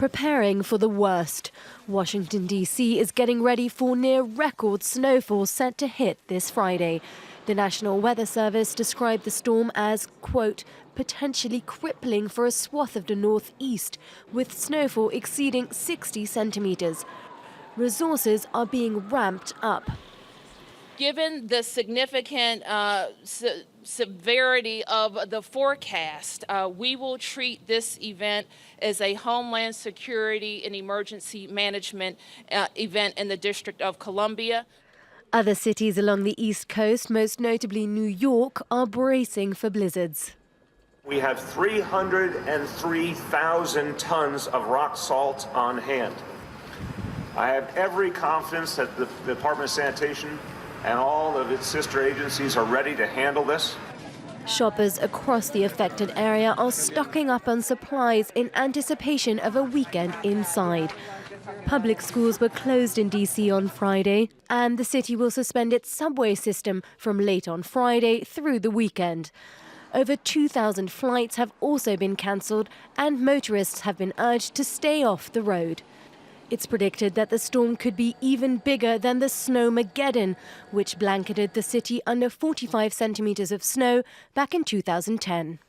Preparing for the worst. Washington, D.C. is getting ready for near-record snowfall set to hit this Friday. The National Weather Service described the storm as, quote, potentially crippling for a swath of the northeast, with snowfall exceeding 60 centimeters. Resources are being ramped up. Given the significant severity of the forecast, we will treat this event as a Homeland Security and Emergency Management event in the District of Columbia. Other cities along the East Coast, most notably New York, are bracing for blizzards. We have 303,000 tons of rock salt on hand. I have every confidence that the Department of Sanitation and all of its sister agencies are ready to handle this. Shoppers across the affected area are stocking up on supplies in anticipation of a weekend inside. Public schools were closed in D.C. on Friday, and the city will suspend its subway system from late on Friday through the weekend. Over 2,000 flights have also been cancelled, and motorists have been urged to stay off the road. It's predicted that the storm could be even bigger than the Snowmageddon, which blanketed the city under 45 centimeters of snow back in 2010.